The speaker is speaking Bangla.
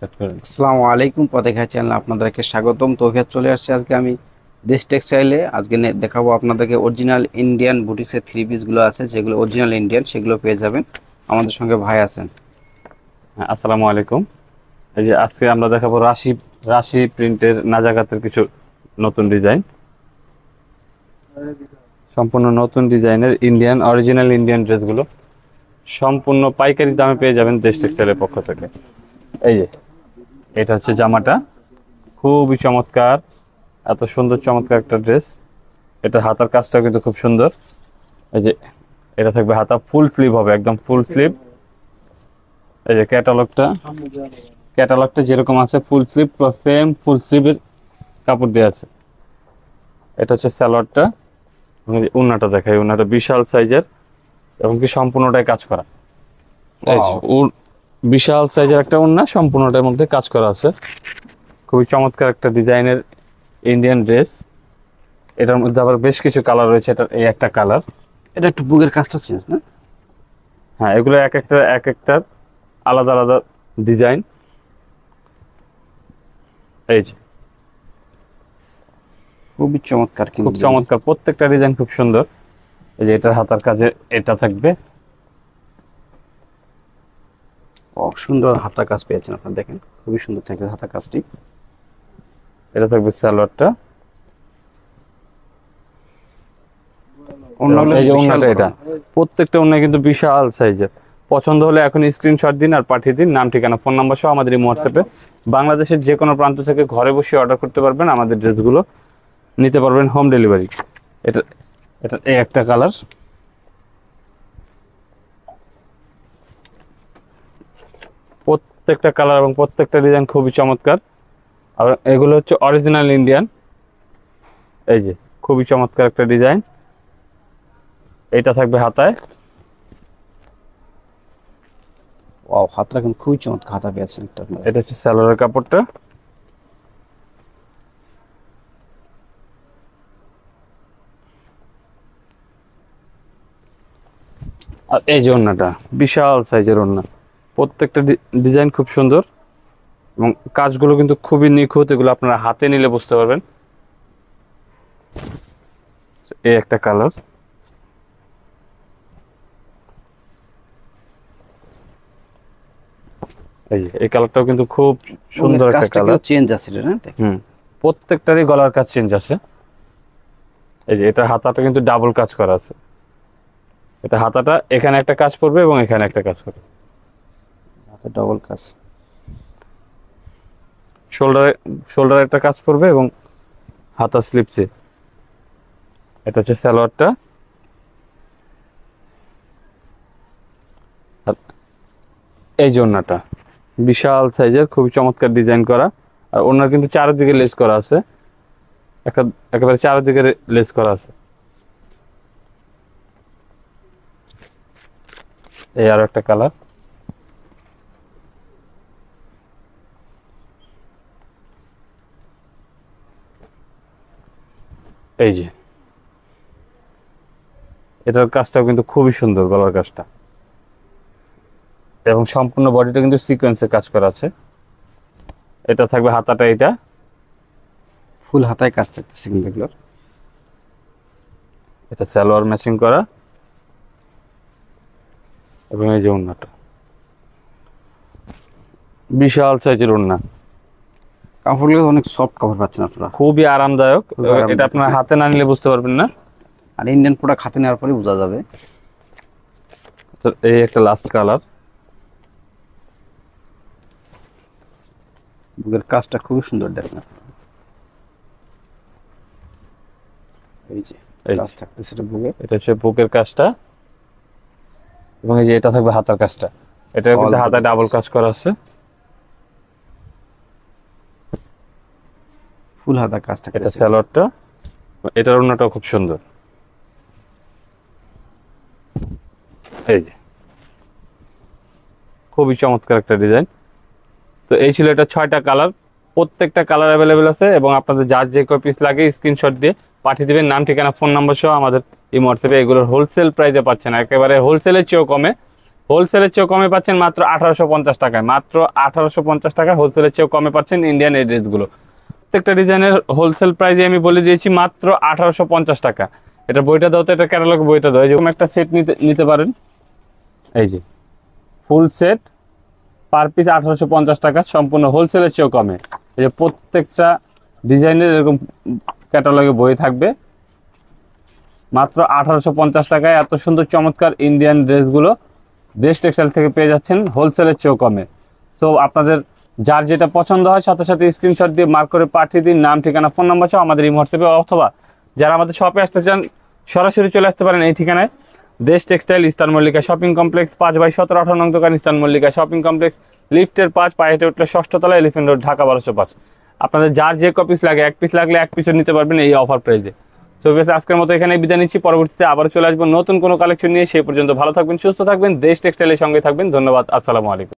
আসসালামু আলাইকুম, পথেঘাট চ্যানেলে আপনাদেরকে স্বাগতম। তৌফিক চলে আসছে আজকে আমি দেশ টেক্সটাইলে। আজকে দেখাবো আপনাদেরকে অরিজিনাল ইন্ডিয়ান বুটিক্সের থ্রি পিসগুলো আছে, যেগুলো অরিজিনাল ইন্ডিয়ান, সেগুলো পেয়ে যাবেন। আমাদের সঙ্গে ভাই আছেন। আসসালামু আলাইকুম। এই যে আজকে আমরা দেখাবো রাশি রাশি প্রিন্টের নাজাকাতের কিছু নতুন ডিজাইন, সম্পূর্ণ নতুন ডিজাইনের ইন্ডিয়ান অরিজিনাল ইন্ডিয়ান ড্রেসগুলো সম্পূর্ণ পাইকারি দামে পেয়ে যাবেন দেশ টেক্সটাইলের পক্ষ থেকে। এই যে এটা হচ্ছে জামাটা, খুবই চমৎকার, এত সুন্দর চমৎকার একটা ড্রেস। এটা হাতার কাজটাও কিন্তু খুব সুন্দর। এই যে এটা থাকবে হাতা ফুল স্লিভ হবে, একদম ফুল স্লিভ। এই যে ক্যাটালগটা যেরকম আছে ফুল স্লিভ সেম ফুল স্লিভের কাপড় দেওয়া আছে। এটা হচ্ছে সালোয়ারটা, উন্নাটা দেখাই। উন্নাটা বিশাল সাইজের এবং কি সম্পূর্ণটাই কাজ করা। এই যে বিশাল সাইজের একটা উন্না, সম্পূর্ণটার মধ্যে কাজ করা আছে। খুবই চমৎকার একটা ডিজাইনের ইন্ডিয়ান ড্রেস। এটার মধ্যে আবার বেশ কিছু কালার রয়েছে। এটার এই একটা কালার, এটা একটু বুকের কাজটা চেঞ্জ না? হ্যাঁ, এগুলো এক একটা আলাদা আলাদা ডিজাইন। এই যে খুবই চমৎকার, খুব চমৎকার, প্রত্যেকটা ডিজাইন খুব সুন্দর। এই যে এটার হাতার কাজে এটা থাকবে, সুন্দর হাতা কাজ পেয়েছেন আপনারা, দেখেন খুবই সুন্দর থাকবে হাতা কাজটি। এটা থাকবে সালোয়ারটা। এই যে ওন্নাটা, এটা প্রত্যেকটা ওন্না কিন্তু বিশাল সাইজের। পছন্দ হলে এখন স্ক্রিনশট দিন আর পাঠিয়ে দিন, নাম ঠিকানা ফোন নাম্বার সহ আমাদের এই হোয়াটসঅ্যাপে। বাংলাদেশের যে কোনো প্রান্ত থেকে ঘরে বসে অর্ডার করতে পারবেন, আমাদের ড্রেসগুলো নিতে পারবেন হোম ডেলিভারি। এটা এটা এই একটা কালার। প্রত্যেকটা কালার এবং প্রত্যেকটা ডিজাইন খুবই চমৎকার। আর এগুলো হচ্ছে অরিজিনাল ইন্ডিয়ান। এই যে খুবই চমৎকার একটা ডিজাইন। এটা থাকবে হাতায়। হাতটা কিন্তু খুবই চমৎকার হাতা পেয়েছেন একটা। এটা হচ্ছে সালোয়ারের কাপড়টা। আর এই যে ওন্নাটা, বিশাল সাইজের ওন্না। প্রত্যেকটা ডিজাইন খুব সুন্দর এবং কাজগুলো কিন্তু খুবই নিখুঁত। এগুলো আপনারা হাতে নিলে বুঝতে পারবেন। এই একটা কালার। এই কালারটাও কিন্তু খুব সুন্দর একটা কালার। চেঞ্জ আছে না? প্রত্যেকটারই গলার কাজ চেঞ্জ আছে। এই যে এটা হাতাটা কিন্তু ডাবল কাজ করা আছে। এটা হাতাটা এখানে একটা কাজ করবে এবং এখানে একটা কাজ করবে, হাতে ডাবল কাজ। শোল্ডারে একটা কাজ করবে এবং হাতা স্লিপসে। এটা হচ্ছে সালোয়ারটা। এই যে ওন্নাটা বিশাল সাইজের, খুবই চমৎকার ডিজাইন করা। আর ওনার কিন্তু চারিদিকে লেস করা আছে, একেবারে চারিদিকে লেস করা আছে। এই আরো একটা কালার। এই যে এটার কাজটাও কিন্তু খুবই সুন্দর, গলার কাজটা এবং সম্পূর্ণ বডিটা কিন্তু সিকোয়েন্সে কাজ করা আছে। এটা থাকবে হাতাটা, এটা ফুল হাতায় কাজ থাকতেছে কিন্তু এগুলোর। এটা সালোয়ার ম্যাচিং করা এবং এই যে ওন্নাটা বিশাল সাইজের ওন্না। কাপড়গুলো অনেক সফট কাপড় পাচ্ছেন আপনারা, খুবই আরামদায়ক। এটা আপনার হাতে না নিলে বুঝতে পারবেন না। আর ইন্ডিয়ান প্রোডাক্ট হাতে নেওয়ার পরে বোঝা যাবে। এই একটা লাস্ট কালার। বুকের কাজটা খুবই সুন্দর, দেখেন এই যে কাজ থাকতেছে এটা বুকে। এটা হচ্ছে বুকের কাজটা এবং এই যে এটা থাকবে হাতার কাজটা। এটার মধ্যে হাতায় ডাবল কাজ করা আছে, ফুল হাতা কাজ থাকে। এটা সালোয়ারটা, এটার ওন্নাটাও খুব সুন্দর। এই যে খুবই চমৎকার একটা ডিজাইন। তো এই ছিল এটা 6টা কালার। প্রত্যেকটা কালার অ্যাভেলেবেল আছে এবং আপনাদের যার যে কয় পিস লাগে স্ক্রিনশট দিয়ে পাঠিয়ে দেবেন, নাম ঠিকানা ফোন নাম্বার সহ আমাদের এই হোয়াটসঅ্যাপে। এগুলোর হোলসেল প্রাইসে পাচ্ছেন, একেবারে হোলসেলের চেয়েও কমে। হোলসেলের চেয়েও কমে পাচ্ছেন মাত্র 1850 টাকায়। মাত্র 1850 টাকায় হোলসেলের চেয়েও কমে পাচ্ছেন ইন্ডিয়ান এই ড্রেসগুলো। প্রত্যেকটা ডিজাইনের হোলসেল প্রাইসে আমি বলে দিয়েছি মাত্র 1850 টাকা। এটা বইটা দাও তো, এটা ক্যাটালগ বইটা দাও। যেরকম একটা সেট নিতে পারেন, এই যে ফুল সেট পার পিস 1850 টাকা, সম্পূর্ণ হোলসেলের চেয়েও কমে। এই যে প্রত্যেকটা ডিজাইনের এরকম ক্যাটালগে বই থাকবে। মাত্র 1850 টাকায় এত সুন্দর চমৎকার ইন্ডিয়ান ড্রেসগুলো দেশ টেক্সটাইল থেকে পেয়ে যাচ্ছেন হোলসেলের চেয়েও কমে। সো আপনাদের যার যেটা পছন্দ হয় সাথে সাথে স্ক্রিনশট দিয়ে মার্ক করে পাঠিয়ে দিন, নাম, ঠিকানা, ফোন নাম্বার সহ আমাদের এই হোয়াটসঅ্যাপে, অথবা যারা আমাদের শপে আসতে চান সরাসরি চলে আসতে পারেন এই ঠিকানায়, দেশ textile, eastern Mallika shopping complex, 5/17 18 নং দোকান, ইস্টার্ন মল্লিকা শপিং কমপ্লেক্স, লিফটের 5, পায়ে হেঁটে উঠলে 6ষ্ঠ তলা, এলিফেন্ট রোড, ঢাকা 1205। আপনাদের যার যে কপিস লাগে, এক পিস লাগলে এক পিসও নিতে পারবেন এই অফার প্রাইসে। সো আজকের মতো এখানে বিদায় নিচ্ছি, পরবর্তীতে আবারও চলে আসবো নতুন কোনো কালেকশন নিয়ে। সেই পর্যন্ত ভালো থাকবেন, সুস্থ থাকবেন, দেশ টেক্সটাইলের সঙ্গে থাকবেন। ধন্যবাদ, আসসালামু আলাইকুম।